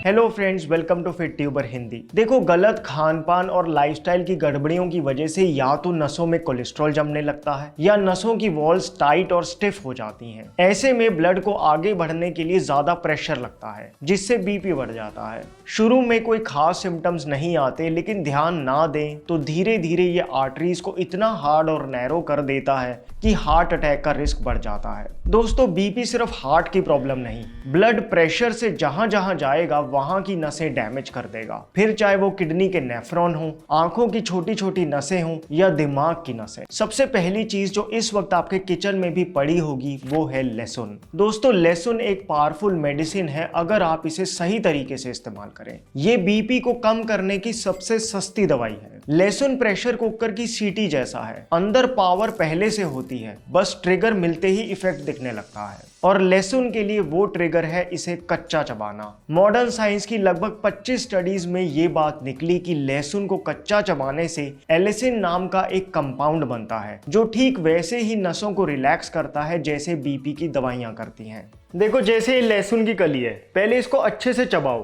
Hello friends, welcome to fit tuber Hindi. देखो, गलत खान पान और लाइफस्टाइल की गड़बड़ियों की वजह से या तो नसों में कोलेस्ट्रॉल जमने लगता है या नसों की वॉल्स टाइट और स्टिफ हो जाती हैं। ऐसे में ब्लड को आगे बढ़ने के लिए ज्यादा प्रेशर लगता है, जिससे बीपी बढ़ जाता है। शुरू में कोई खास सिम्टम्स नहीं आते, लेकिन ध्यान ना दें तो धीरे धीरे ये आर्टरीज को इतना हार्ड और नैरो कर देता है कि हार्ट अटैक का रिस्क बढ़ जाता है। दोस्तों, बीपी सिर्फ हार्ट की प्रॉब्लम नहीं, ब्लड प्रेशर से जहां जहां जाएगा वहां की नसें डैमेज कर देगा। फिर चाहे वो किडनी के नेफ्रॉन हो, आंखों की छोटी छोटी नसें हों या दिमाग की नसें। सबसे पहली चीज जो इस वक्त आपके किचन में भी पड़ी होगी वो है लहसुन। दोस्तों, लहसुन एक पावरफुल मेडिसिन है अगर आप इसे सही तरीके से इस्तेमाल करें। ये बीपी को कम करने की सबसे सस्ती दवाई है। लहसुन प्रेशर कुकर की सीटी जैसा है, अंदर पावर पहले से होती है, बस ट्रिगर मिलते ही इफेक्ट दिखने लगता है। और लहसुन के लिए वो ट्रिगर है इसे कच्चा चबाना। मॉडर्न साइंस की लगभग 25 स्टडीज में ये बात निकली कि लहसुन को कच्चा चबाने से एलिसिन नाम का एक कंपाउंड बनता है, जो ठीक वैसे ही नसों को रिलैक्स करता है जैसे बीपी की दवाइयां करती हैं। देखो, जैसे ये लहसुन की कली है, पहले इसको अच्छे से चबाओ,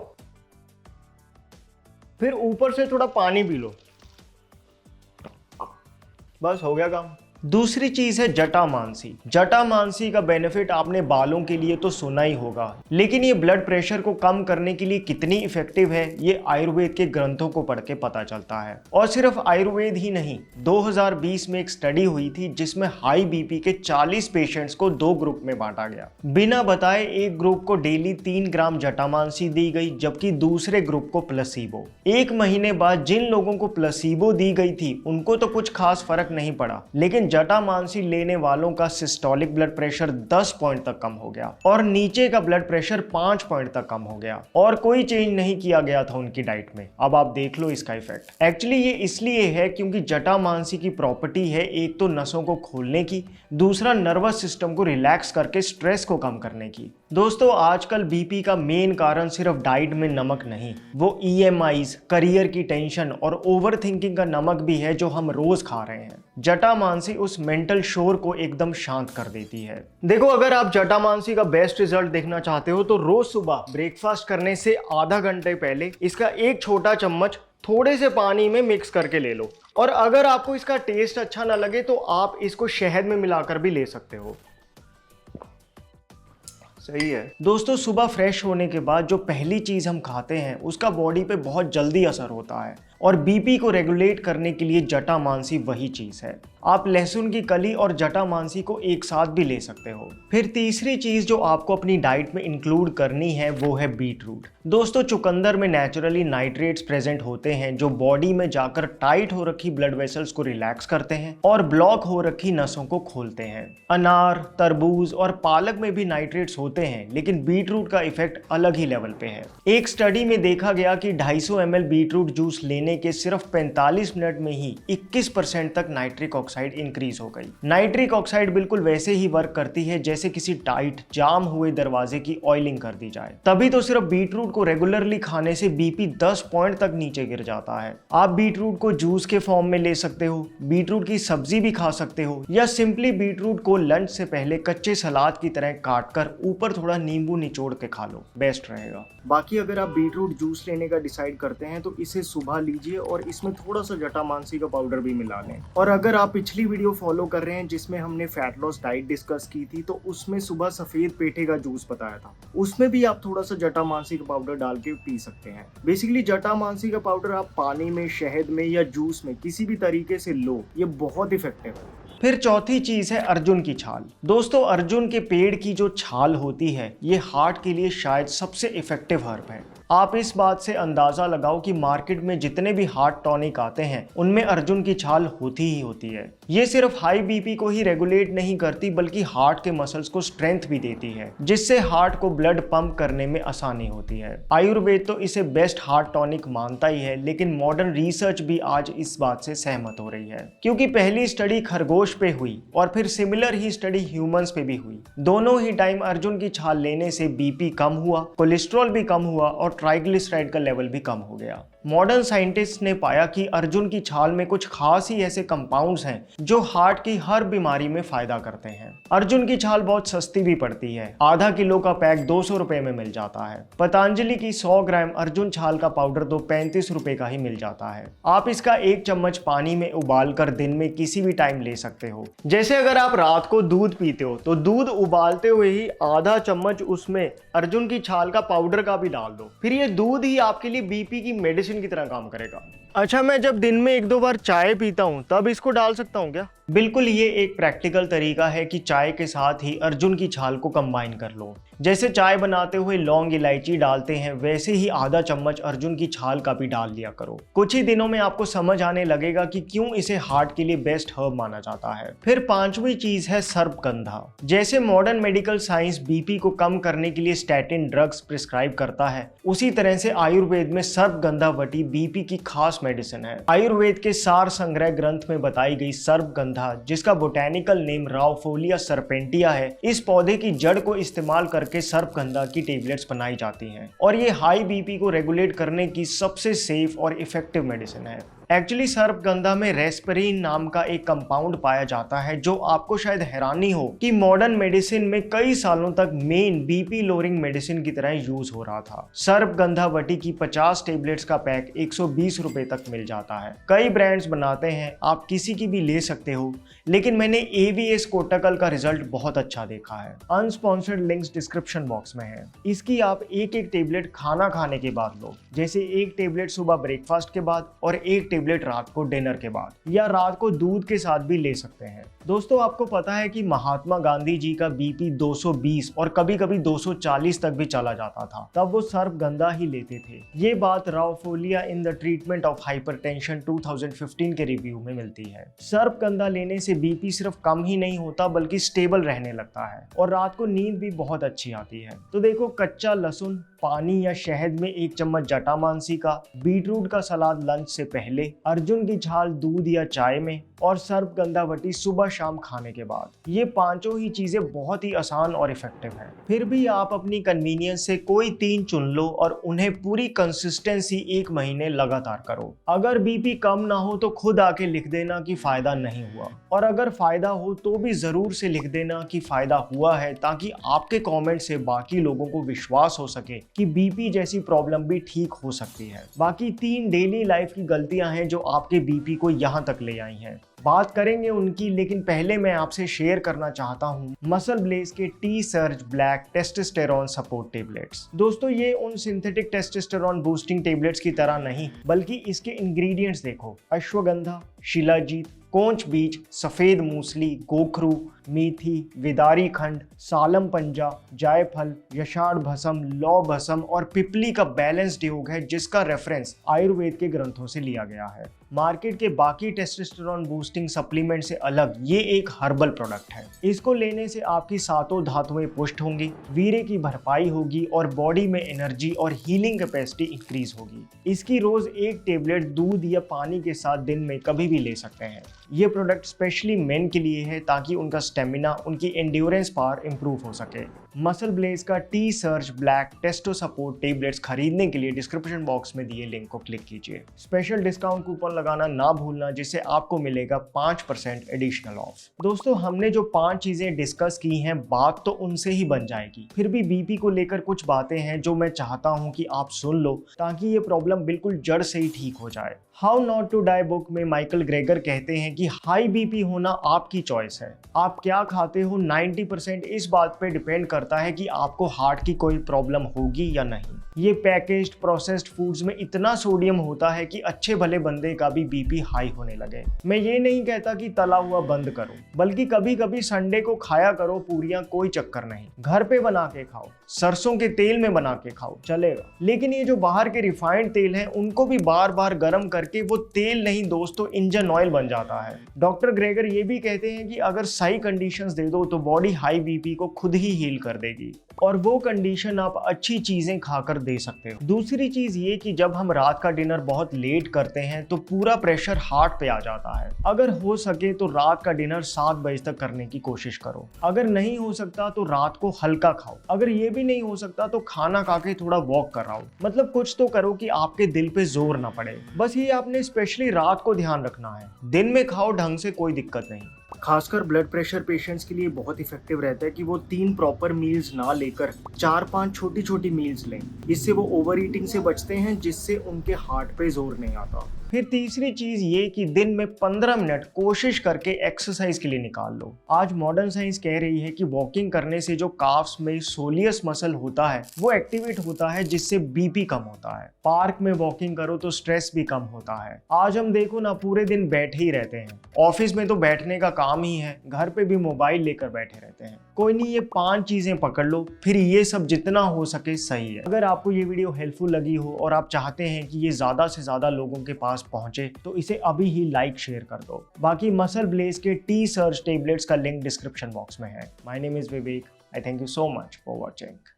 फिर ऊपर से थोड़ा पानी पी लो, बस हो गया काम। दूसरी चीज है जटामांसी। जटामांसी का बेनिफिट आपने बालों के लिए तो सुना ही होगा, लेकिन ये ब्लड प्रेशर को कम करने के लिए कितनी इफेक्टिव है ये आयुर्वेद के ग्रंथों को पढ़ के पता चलता है। और सिर्फ आयुर्वेद ही नहीं, 2020 में एक स्टडी हुई थी जिसमें हाई बीपी के 40 पेशेंट्स को 2 ग्रुप में बांटा गया। बिना बताए एक ग्रुप को डेली 3 ग्राम जटामांसी दी गई, जबकि दूसरे ग्रुप को प्लेसिबो। 1 महीने बाद जिन लोगों को प्लेसिबो दी गई थी उनको तो कुछ खास फर्क नहीं पड़ा, लेकिन जटामांसी लेने वालों का सिस्टोलिक ब्लड प्रेशर 10 पॉइंट तक कम हो गया और नीचे का ब्लड प्रेशर 5 पॉइंट तक कम हो गया, और कोई चेंज नहीं किया गया था उनकी डाइट में। अब आप देख लो इसका इफेक्ट। एक्चुअली ये इसलिए है क्योंकि जटामांसी की प्रॉपर्टी है एक तो नसों को खोलने की, दूसरा नर्वस सिस्टम को रिलैक्स करके स्ट्रेस को कम करने की। दोस्तों, आजकल बीपी का मेन कारण सिर्फ डाइट में नमक नहीं, वो ईएमआईज, करियर की टेंशन और ओवर थिंकिंग का नमक भी है जो हम रोज खा रहे हैं। जटामांसी उस मेंटल शोर को एकदम शांत कर देती है। देखो, अगर आप जटामांसी का बेस्ट रिजल्ट देखना चाहते हो तो रोज सुबह ब्रेकफास्ट करने से आधा घंटे पहले इसका एक छोटा चम्मच थोड़े से पानी में मिक्स करके ले लो। और अगर आपको इसका टेस्ट अच्छा ना लगे तो आप इसको शहद में मिलाकर भी ले सकते हो। सही है। दोस्तों, सुबह फ्रेश होने के बाद जो पहली चीज हम खाते हैं उसका बॉडी पे बहुत जल्दी असर होता है, और बीपी को रेगुलेट करने के लिए जटामांसी वही चीज है। आप लहसुन की कली और जटामांसी को एक साथ भी ले सकते हो। फिर तीसरी चीज जो आपको अपनी डाइट में इंक्लूड करनी है वो है बीट रूट। दोस्तों, चुकंदर में नेचुरली नाइट्रेट्स प्रेजेंट होते हैं जो बॉडी में जाकर टाइट हो रखी ब्लड वेसल्स को रिलैक्स करते हैं और ब्लॉक हो रखी नसों को खोलते हैं। अनार, तरबूज और पालक में भी नाइट्रेट्स होते हैं, लेकिन बीट रूट का इफेक्ट अलग ही लेवल पे है। एक स्टडी में देखा गया कि 250 ml बीट रूट जूस लेने के सिर्फ 45 मिनट में ही 21% तक नाइट्रिक ऑक्साइड इंक्रीज हो गई। नाइट्रिक ऑक्साइड बिल्कुल वैसे ही वर्क करती है जैसे किसी टाइट जाम हुए दरवाजे की ऑयलिंग कर दी जाए। तभी तो सिर्फ बीट रूट को रेगुलरली खाने से बीपी 10 पॉइंट तक नीचे गिर जाता है। आप बीट रूट को जूस के फॉर्म में ले सकते हो, बीट रूट की सब्जी भी खा सकते हो, या सिंपली बीट रूट को लंच से पहले कच्चे सलाद की तरह काट कर ऊपर थोड़ा नींबू निचोड़ के खा लो, बेस्ट रहेगा। बाकी अगर आप बीट रूट जूस लेने का डिसाइड करते हैं तो इसे सुबह लीजिए और इसमें थोड़ा सा जटामांसी का पाउडर भी मिला लें। और अगर आप पिछली वीडियो फॉलो कर रहे हैं जिसमें हमने फैट लॉस डाइट डिस्कस की थी, तो उसमें सुबह सफेद पेठे का जूस बताया था, उसमें भी आप थोड़ा सा जटामांसी का पाउडर डाल के पी सकते हैं। बेसिकली जटामांसी का पाउडर आप पानी में, शहद में या जूस में किसी भी तरीके से लो, ये बहुत इफेक्टिव है। फिर चौथी चीज है अर्जुन की छाल। दोस्तों, अर्जुन के पेड़ की जो छाल होती है ये हार्ट के लिए शायद सबसे इफेक्टिव हर्ब है। आप इस बात से अंदाजा लगाओ कि मार्केट में जितने भी हार्ट टॉनिक आते हैं उनमें अर्जुन की छाल होती ही होती है। ये सिर्फ हाई बीपी को ही रेगुलेट नहीं करती बल्कि हार्ट के मसल्स को स्ट्रेंथ भी देती है, जिससे हार्ट को ब्लड पंप करने में आसानी होती है। आयुर्वेद तो इसे बेस्ट हार्ट टॉनिक मानता ही है, लेकिन मॉडर्न रिसर्च भी आज इस बात से सहमत हो रही है, क्योंकि पहली स्टडी खरगोश पे हुई और फिर सिमिलर ही स्टडी ह्यूमंस पे भी हुई। दोनों ही टाइम अर्जुन की छाल लेने से बीपी कम हुआ, कोलेस्ट्रॉल भी कम हुआ और ट्राइग्लिसराइड का लेवल भी कम हो गया। मॉडर्न साइंटिस्ट ने पाया कि अर्जुन की छाल में कुछ खास ही ऐसे कंपाउंड्स हैं जो हार्ट की हर बीमारी में फायदा करते हैं। अर्जुन की छाल बहुत सस्ती भी पड़ती है, आधा किलो का पैक 200 रुपए में मिल जाता है। पतंजलि की 100 ग्राम अर्जुन छाल का पाउडर तो 35 रुपए का ही मिल जाता है। आप इसका 1 चम्मच पानी में उबाल कर दिन में किसी भी टाइम ले सकते हो। जैसे अगर आप रात को दूध पीते हो तो दूध उबालते हुए ही आधा चम्मच उसमें अर्जुन की छाल का पाउडर का भी डाल दो, फिर ये दूध ही आपके लिए बीपी की मेडिसिन की तरह काम करेगा। अच्छा, मैं जब दिन में 1-2 बार चाय पीता हूँ तब इसको डाल सकता हूँ क्या? बिल्कुल, ये एक प्रैक्टिकल तरीका है कि चाय के साथ ही अर्जुन की छाल को कंबाइन कर लो। जैसे चाय बनाते हुए लौंग इलायची डालते हैं, वैसे ही आधा चम्मच अर्जुन की छाल का भी डाल लिया करो। कुछ ही दिनों में आपको समझ आने लगेगा कि क्यों इसे हार्ट के लिए बेस्ट हर्ब माना जाता है। फिर 5वीं चीज है सर्पगंधा। जैसे मॉडर्न मेडिकल साइंस बीपी को कम करने के लिए स्टैटिन ड्रग्स प्रिस्क्राइब करता है, उसी तरह से आयुर्वेद में सर्पगंधा वटी बीपी की खास मेडिसिन है। आयुर्वेद के सार संग्रह ग्रंथ में बताई गई सर्पगंधा, जिसका बोटेनिकल नेम राउफोलिया सर्पेंटिया है, इस पौधे की जड़ को इस्तेमाल करके सर्पगंधा की टेबलेट्स बनाई जाती हैं और ये हाई बीपी को रेगुलेट करने की सबसे सेफ और इफेक्टिव मेडिसिन है। एक्चुअली सर्पगंधा में रेस्परीन नाम का एक कंपाउंड पाया जाता है जो आपको शायद हैरानी हो कि मॉडर्न मेडिसिन में कई सालों तक मेन बीपी लोअरिंग मेडिसिन की तरह यूज हो रहा था। सर्पगंधा वटी की 50 टेबलेट्स का पैक 120 रुपए तक मिल जाता है। कई ब्रांड्स बनाते हैं, आप किसी की भी ले सकते हो, लेकिन मैंने AVS कोटकल का रिजल्ट बहुत अच्छा देखा है। अनस्पॉन्सर्ड लिंक्स डिस्क्रिप्शन बॉक्स में है। इसकी आप एक टेबलेट खाना खाने के बाद लो, जैसे 1 टेबलेट सुबह ब्रेकफास्ट के बाद और 1 टेबलेट रात को डिनर के बाद, या रात को दूध के साथ भी ले सकते हैं। दोस्तों, आपको पता है कि महात्मा गांधी जी का बीपी 220 और कभी कभी 240 तक भी चला जाता था, तब वो सर्पगंधा ही लेते थे। ये बात Rauwolfia in the treatment of hypertension 2015 के रिव्यू में मिलती है। सर्पगंधा लेने से बीपी सिर्फ कम ही नहीं होता बल्कि स्टेबल रहने लगता है और रात को नींद भी बहुत अच्छी आती है। तो देखो, कच्चा लहसुन, पानी या शहद में 1 चम्मच जटामांसी का, बीटरूट का सलाद लंच से पहले, अर्जुन की छाल दूध या चाय में और सर्पगंधा वटी सुबह शाम खाने के बाद। ये पांचों ही चीजें बहुत ही आसान और इफेक्टिव हैं। फिर भी आप अपनी कन्वीनियंस से कोई 3 चुन लो और उन्हें पूरी कंसिस्टेंसी 1 महीने लगातार करो। अगर बीपी कम ना हो तो खुद आके लिख देना कि फायदा नहीं हुआ, और अगर फायदा हो तो भी जरूर से लिख देना कि फायदा हुआ है, ताकि आपके कमेंट से बाकी लोगों को विश्वास हो सके कि बीपी जैसी प्रॉब्लम भी ठीक हो सकती है। बाकी 3 डेली लाइफ की गलतियां हैं जो आपके बीपी को यहाँ तक ले आई हैं, बात करेंगे उनकी, लेकिन पहले मैं आपसे शेयर करना चाहता हूं मसल ब्लेज के T-Surge black testosterone support tablets. दोस्तों, ये उन सिंथेटिक टेस्टोस्टेरोन बूस्टिंग टेबलेट्स की तरह नहीं, बल्कि इसके इंग्रेडिएंट्स देखो। अश्वगंधा, शिलाजीत, कोंच बीज, सफेद मूसली, गोखरू, मेथी, विदारी खंड, सालम पंजा, जायफल, यषाढ़ भस्म, लौ भस्म और पिपली का बैलेंस्ड योग है, जिसका रेफरेंस आयुर्वेद के ग्रंथों से लिया गया है। मार्केट के बाकी टेस्टोस्टेरोन बूस्टिंग सप्लीमेंट से अलग ये एक हर्बल प्रोडक्ट है। इसको लेने से आपकी 7 धातुएं पुष्ट होंगी, वीर्य की भरपाई होगी और बॉडी में एनर्जी और हीलिंग कैपेसिटी इंक्रीज होगी। इसकी रोज 1 टेबलेट दूध या पानी के साथ दिन में कभी भी ले सकते हैं। ये प्रोडक्ट स्पेशली मेन के लिए है ताकि उनका स्टेमिना, उनकी एंड्योरेंस पावर इंप्रूव हो सके। मसल ब्लेज का T-Surge black Testo support tablets खरीदने के लिए डिस्क्रिप्शन बॉक्स में दिए लिंक को क्लिक कीजिए। स्पेशल डिस्काउंट कूपन लगाना ना भूलना, जिससे आपको मिलेगा 5% एडिशनल ऑफ। दोस्तों, हमने जो 5 चीजें डिस्कस की हैं, बात तो उनसे ही बन जाएगी, फिर भी बीपी को लेकर कुछ बातें हैं जो मैं चाहता हूं कि आप सुन लो, ताकि ये प्रॉब्लम बिल्कुल जड़ से ही ठीक हो जाए। How not to die book में माइकल ग्रेगर कहते हैं कि हाई बीपी होना आपकी चॉइस है। आप क्या खाते हो 90% इस बात पे डिपेंड करता है कि आपको हार्ट की कोई प्रॉब्लम होगी या नहीं। ये पैकेज्ड प्रोसेस्ड फूड्स में इतना सोडियम होता है कि अच्छे भले बंदे का भी बीपी हाई होने लगे। मैं ये नहीं कहता कि तला हुआ बंद करो, बल्कि कभी कभी संडे को खाया करो पूरियां, कोई चक्कर नहीं। घर पे बना के खाओ, सरसों के तेल में बना के खाओ, चलेगा। लेकिन ये जो बाहर के रिफाइंड तेल हैं, उनको भी बार बार गर्म करके वो तेल नहीं दोस्तों, इंजन ऑयल बन जाता है। है। डॉक्टर ग्रेगर ये भी कहते हैं कि अगर सही कंडीशंस दे दो तो बॉडी हाई बीपी को खुद ही हील कर देगी, और वो कंडीशन आप अच्छी चीजें खाकर दे सकते हो। दूसरी चीज ये कि जब हम रात का डिनर बहुत लेट करते हैं तो पूरा प्रेशर हार्ट पे आ जाता है। अगर हो सके तो रात का डिनर 7 बजे तक करने की कोशिश करो। अगर नहीं हो सकता तो रात को हल्का खाओ। अगर ये भी नहीं हो सकता तो खाना खा के थोड़ा वॉक कर आओ। मतलब कुछ तो करो कि आपके दिल पे जोर ना पड़े। बस ये आपने स्पेशली रात को ध्यान रखना है। दिन में खाओ ढंग से, कोई दिक्कत नहीं। खासकर ब्लड प्रेशर पेशेंट्स के लिए बहुत इफेक्टिव रहता है कि वो 3 प्रॉपर मील्स ना लेकर 4-5 छोटी छोटी मील्स लें। इससे वो ओवर ईटिंग से बचते हैं, जिससे उनके हार्ट पे जोर नहीं आता। फिर तीसरी चीज ये कि दिन में 15 मिनट कोशिश करके एक्सरसाइज के लिए निकाल लो। आज मॉडर्न साइंस कह रही है कि वॉकिंग करने से जो काफ्स में सोलियस मसल होता है वो एक्टिवेट होता है, जिससे बीपी कम होता है। पार्क में वॉकिंग करो तो स्ट्रेस भी कम होता है। आज हम देखो ना, पूरे दिन बैठे ही रहते हैं। ऑफिस में तो बैठने का काम ही है, घर पे भी मोबाइल लेकर बैठे रहते हैं। कोई नहीं, ये 5 चीजें पकड़ लो, फिर ये सब जितना हो सके सही है। अगर आपको ये वीडियो हेल्पफुल लगी हो और आप चाहते हैं कि ये ज्यादा से ज्यादा लोगों के पास पहुंचे तो इसे अभी ही लाइक शेयर कर दो। बाकी मसल ब्लेज के टी सर्ज टेबलेट्स का लिंक डिस्क्रिप्शन बॉक्स में है। My name is Vivek. I thank you so much for watching.